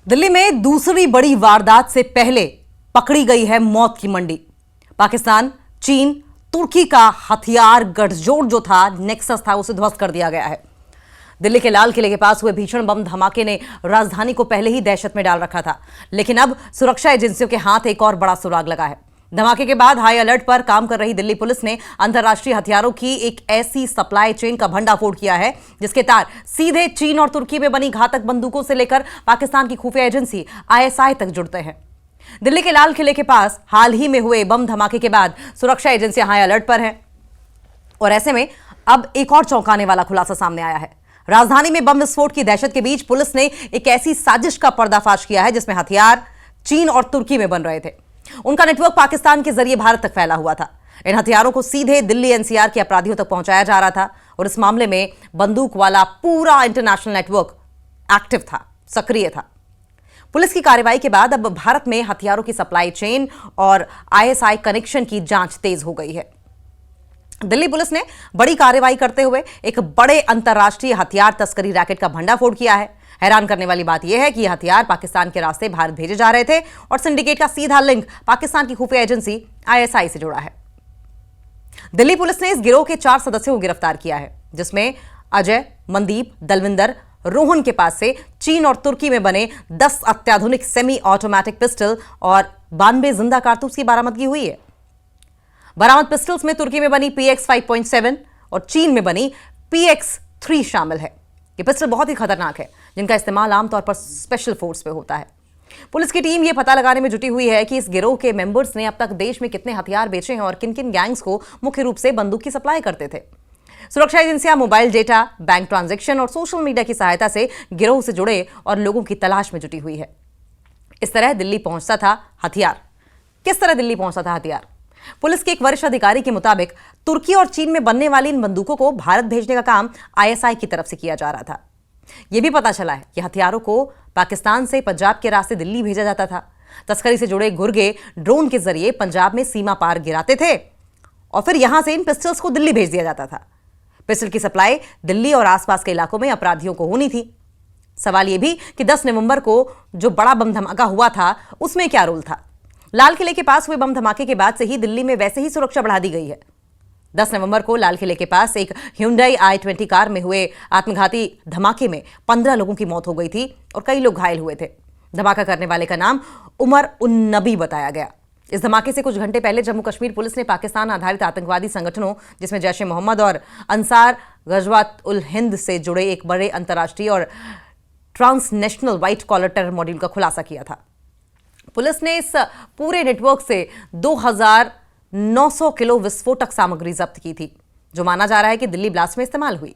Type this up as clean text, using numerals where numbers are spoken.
दिल्ली में दूसरी बड़ी वारदात से पहले पकड़ी गई है मौत की मंडी। पाकिस्तान, चीन, तुर्की का हथियार गठजोड़ जो था, नेक्सस था, उसे ध्वस्त कर दिया गया है। दिल्ली के लाल किले के पास हुए भीषण बम धमाके ने राजधानी को पहले ही दहशत में डाल रखा था, लेकिन अब सुरक्षा एजेंसियों के हाथ एक और बड़ा सुराग लगा है। धमाके के बाद हाई अलर्ट पर काम कर रही दिल्ली पुलिस ने अंतर्राष्ट्रीय हथियारों की एक ऐसी सप्लाई चेन का भंडाफोड़ किया है जिसके तार सीधे चीन और तुर्की में बनी घातक बंदूकों से लेकर पाकिस्तान की खुफिया एजेंसी आईएसआई तक जुड़ते हैं। दिल्ली के लाल किले के पास हाल ही में हुए बम धमाके के बाद सुरक्षा एजेंसियां हाई अलर्ट पर हैं और ऐसे में अब एक और चौंकाने वाला खुलासा सामने आया है। राजधानी में बम विस्फोट की दहशत के बीच पुलिस ने एक ऐसी साजिश का पर्दाफाश किया है जिसमें हथियार चीन और तुर्की में बन रहे थे। उनका नेटवर्क पाकिस्तान के जरिए भारत तक फैला हुआ था। इन हथियारों को सीधे दिल्ली एनसीआर के अपराधियों तक पहुंचाया जा रहा था और इस मामले में बंदूक वाला पूरा इंटरनेशनल नेटवर्क एक्टिव था, सक्रिय था। पुलिस की कार्रवाई के बाद अब भारत में हथियारों की सप्लाई चेन और आईएसआई कनेक्शन की जांच तेज हो गई है। दिल्ली पुलिस ने बड़ी कार्रवाई करते हुए एक बड़े अंतर्राष्ट्रीय हथियार तस्करी रैकेट का भंडाफोड़ किया है। हैरान करने वाली बात यह है कि यह हथियार पाकिस्तान के रास्ते भारत भेजे जा रहे थे और सिंडिकेट का सीधा लिंक पाकिस्तान की खुफिया एजेंसी आईएसआई से जुड़ा है। दिल्ली पुलिस ने इस गिरोह के 4 सदस्यों को गिरफ्तार किया है, जिसमें अजय, मनदीप, दलविंदर, रोहन के पास से चीन और तुर्की में बने 10 अत्याधुनिक सेमी ऑटोमेटिक पिस्टल और 92 जिंदा कारतूस की बरामदगी हुई है। बरामद पिस्टल्स में तुर्की में बनी PX 5.7 और चीन में बनी PX 3 शामिल है। ये पिस्टल बहुत ही खतरनाक है, जिनका इस्तेमाल आमतौर पर स्पेशल फोर्स पे होता है। पुलिस की टीम ये पता लगाने में जुटी हुई है कि इस गिरोह के मेंबर्स ने अब तक देश में कितने हथियार बेचे हैं और किन किन गैंग्स को मुख्य रूप से बंदूक की सप्लाई करते थे। सुरक्षा एजेंसियां मोबाइल डेटा, बैंक ट्रांजैक्शन और सोशल मीडिया की सहायता से गिरोह से जुड़े और लोगों की तलाश में जुटी हुई है। इस तरह दिल्ली पहुंचता था हथियार। किस तरह दिल्ली पहुंचता था हथियार? पुलिस के एक वरिष्ठ अधिकारी के मुताबिक तुर्की और चीन में बनने वाली इन बंदूकों को भारत भेजने का काम आईएसआई की तरफ से किया जा रहा था। यह भी पता चला है कि हथियारों को पाकिस्तान से पंजाब के रास्ते दिल्ली भेजा जाता था। तस्करी से जुड़े गुर्गे ड्रोन के जरिए पंजाब में सीमा पार गिराते थे और फिर यहां से इन पिस्टल्स को दिल्ली भेज दिया जाता था। पिस्टल की सप्लाई दिल्ली और आसपास के इलाकों में अपराधियों को होनी थी। सवाल यह भी कि 10 नवंबर को जो बड़ा बम धमाका हुआ था, उसमें क्या रोल था? लाल किले के पास हुए बम धमाके के बाद से ही दिल्ली में वैसे ही सुरक्षा बढ़ा दी गई है। 10 नवंबर को लाल किले के पास एक Hyundai i20 कार में हुए आत्मघाती धमाके में 15 लोगों की मौत हो गई थी और कई लोग घायल हुए थे। धमाका करने वाले का नाम उमर उन नबी बताया गया। इस धमाके से कुछ घंटे पहले जम्मू कश्मीर पुलिस ने पाकिस्तान आधारित आतंकवादी संगठनों जिसमें जैश-ए-मोहम्मद और अंसार गज़वात-उल-हिंद से जुड़े एक बड़े अंतर्राष्ट्रीय और transnational white collar terror module का खुलासा किया था। पुलिस ने इस पूरे नेटवर्क से 2900 किलो विस्फोटक सामग्री जब्त की थी, जो माना जा रहा है कि दिल्ली ब्लास्ट में इस्तेमाल हुई।